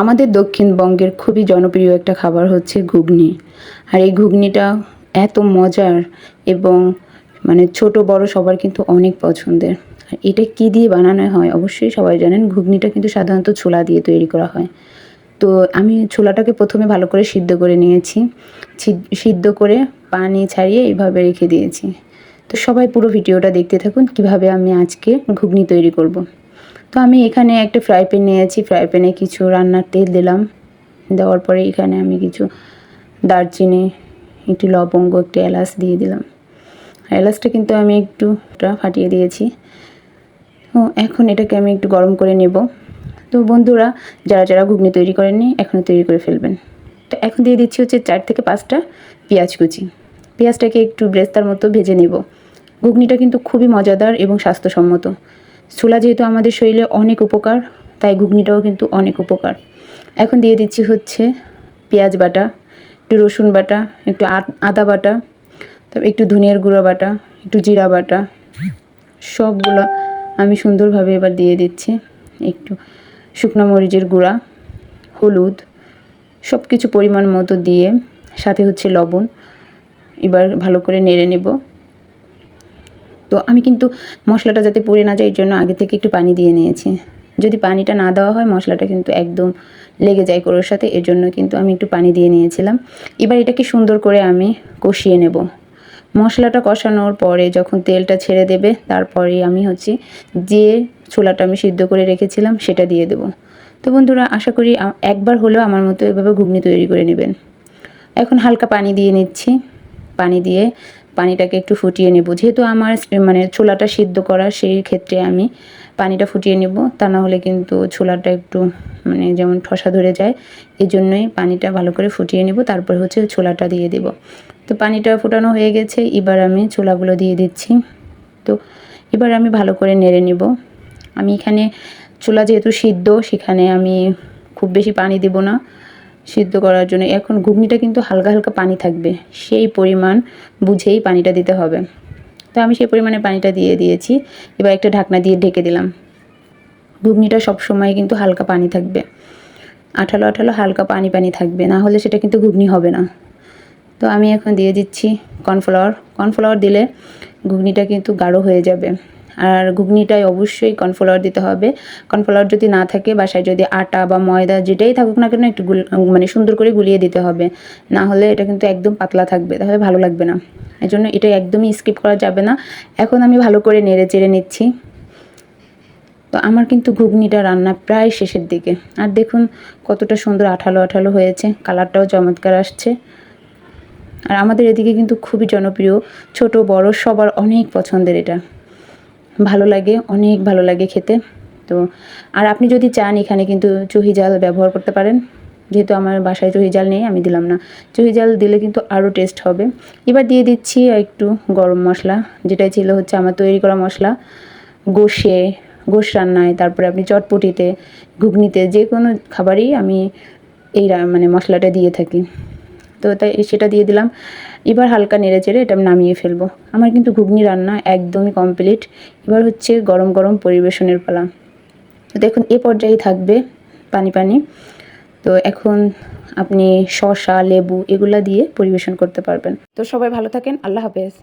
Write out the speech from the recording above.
আমাদের দক্ষিণবঙ্গের খুবই জনপ্রিয় একটা খাবার হচ্ছে ঘুগনি। আর এই ঘুগনিটা এত মজার এবং মানে ছোট বড় সবার কিন্তু অনেক পছন্দের। আর এটা কী দিয়ে বানানো হয় অবশ্যই সবাই জানেন। ঘুগনিটা কিন্তু সাধারণত ছোলা দিয়ে তৈরি করা হয়। তো আমি ছোলাটাকে প্রথমে ভালো করে সিদ্ধ করে নিয়েছি। সিদ্ধ করে পানি ছাড়িয়ে এইভাবে রেখে দিয়েছি। তো সবাই পুরো ভিডিওটা দেখতে থাকুন কীভাবে আমি আজকে ঘুগনি তৈরি করব। তো আমি এখানে একটা ফ্রাই প্যান নিয়েছি। ফ্রাই প্যানে কিছু রান্নার তেল দিলাম। দেওয়ার পরে এখানে আমি কিছু দারচিনি, একটু লবঙ্গ, একটু এলাচ দিয়ে দিলাম। এলাচটা কিন্তু আমি একটু ফাটিয়ে দিয়েছি। ও এখন এটাকে আমি একটু গরম করে নেব। তো বন্ধুরা, যারা ঘুগনি তৈরি করেননি এখনও তৈরি করে ফেলবেন। তো এখন দিয়ে দিচ্ছি হচ্ছে 4 থেকে 5টা পেঁয়াজ কুচি। পেঁয়াজটাকে একটু ব্রেস্তার মতো ভেজে নেব। ঘুগনিটা কিন্তু খুবই মজাদার এবং স্বাস্থ্যসম্মত। ছোলা যেহেতু আমাদের শরীরে অনেক উপকার, তাই ঘুগনিটাও কিন্তু অনেক উপকার। এখন দিয়ে দিচ্ছি হচ্ছে পেঁয়াজ বাটা, একটু রসুন বাটা, একটু আদা বাটা, তারপর একটু ধনিয়ার গুঁড়ো বাটা, একটু জিরা বাটা, সবগুলো আমি সুন্দরভাবে এবার দিয়ে দিচ্ছি। একটু শুকনো মরিচের গুঁড়া, হলুদ, সব কিছু পরিমাণ মতো দিয়ে সাথে হচ্ছে লবণ। এবার ভালো করে নেড়ে নেব। তো আমি কিন্তু মশলাটা যাতে পুড়ে না যায় এর জন্য আগে থেকে একটু পানি দিয়ে নিয়েছি। যদি পানিটা না দেওয়া হয় মশলাটা কিন্তু একদম লেগে যায় কড়ার সাথে, এর জন্য কিন্তু আমি একটু পানি দিয়ে নিয়েছিলাম। এবার এটাকে সুন্দর করে আমি কষিয়ে নেব। মশলাটা কষানোর পরে যখন তেলটা ছেড়ে দেবে তারপরে আমি হচ্ছে যে ছোলাটা আমি সিদ্ধ করে রেখেছিলাম সেটা দিয়ে দেব। তো বন্ধুরা, আশা করি একবার হলেও আমার মতো এভাবে ঘুগনি তৈরি করে নেবেন। এখন হালকা পানি দিয়ে নিচ্ছি। পানি দিয়ে পানিটাকে একটু ফুটিয়ে নেব। যেহেতু আমার মানে ছোলাটা সিদ্ধ করা, সেই ক্ষেত্রে আমি পানিটা ফুটিয়ে নেব। তা না হলে কিন্তু ছোলাটা একটু মানে যেমন ঠসা ধরে যায়, এই জন্যই পানিটা ভালো করে ফুটিয়ে নেব। তারপর হচ্ছে ছোলাটা দিয়ে দেব। তো পানিটা ফোটানো হয়ে গেছে, এবার আমি ছোলাগুলো দিয়ে দিচ্ছি। তো এবার আমি ভালো করে নেড়ে নেব। আমি এখানে ছোলা যেহেতু সিদ্ধ, সেখানে আমি খুব বেশি পানি দেব না সিদ্ধ করার জন্য। এখন ঘুগনিটা কিন্তু হালকা হালকা পানি থাকবে, সেই পরিমাণ বুঝেই পানিটা দিতে হবে। তো আমি সেই পরিমাণে পানিটা দিয়ে দিয়েছি। এবার একটা ঢাকনা দিয়ে ঢেকে দিলাম। ঘুগনিটা সবসময় কিন্তু হালকা পানি থাকবে, আঠালো আঠালো হালকা পানি থাকবে, না হলে সেটা কিন্তু ঘুগনি হবে না। তো আমি এখন দিয়ে দিচ্ছি কর্নফ্লাওয়ার দিলে ঘুগনিটা কিন্তু গাঢ় হয়ে যাবে। আর ঘুগনিটায় অবশ্যই কর্নফ্লাওয়ার দিতে হবে। কর্নফ্লাওয়ার যদি না থাকে, বাসায় যদি আটা বা ময়দা যেটাই থাকুক না কেন একটু মানে সুন্দর করে গুলিয়ে দিতে হবে। না হলে এটা কিন্তু একদম পাতলা থাকবে, তাহলে ভালো লাগবে না। এই জন্য এটা একদমই স্কিপ করা যাবে না। এখন আমি ভালো করে নেড়ে চেড়ে নিচ্ছি। তো আমার কিন্তু ঘুগনিটা রান্না প্রায় শেষের দিকে। আর দেখুন কতটা সুন্দর আঠালো আঠালো হয়েছে, কালারটাও চমৎকার আসছে। আর আমাদের এদিকে কিন্তু খুবই জনপ্রিয়, ছোট বড় সবার অনেক পছন্দের। এটা ভালো লাগে, অনেক ভালো লাগে খেতে। তো আর আপনি যদি চান এখানে কিন্তু চুহি জাল ব্যবহার করতে পারেন। যেহেতু আমার বাসায় চুহি জাল নেই, আমি দিলাম না। চুহি জাল দিলে কিন্তু আরও টেস্ট হবে। এবার দিয়ে দিচ্ছি একটু গরম মশলা, যেটাই ছিল হচ্ছে আমার তৈরি করা মশলা। গোশ রান্নায়, তারপরে আপনি চটপটিতে, ঘুগনিতে, যে কোনো খাবারেই আমি এই মানে মশলাটা দিয়ে থাকি। তো তাই সেটা দিয়ে দিলাম। এবার হালকা নেড়ে চেড়ে এটা নামিয়ে ফেলবো। আমার কিন্তু ঘুগনি রান্না একদমই কমপ্লিট। এবার হচ্ছে গরম গরম পরিবেশনের পালা। তো দেখুন এ পর্যায়ে থাকবে পানি। তো এখন আপনি শসা, লেবু এগুলা দিয়ে পরিবেশন করতে পারবেন। তো সবাই ভালো থাকেন। আল্লাহ হাফেজ।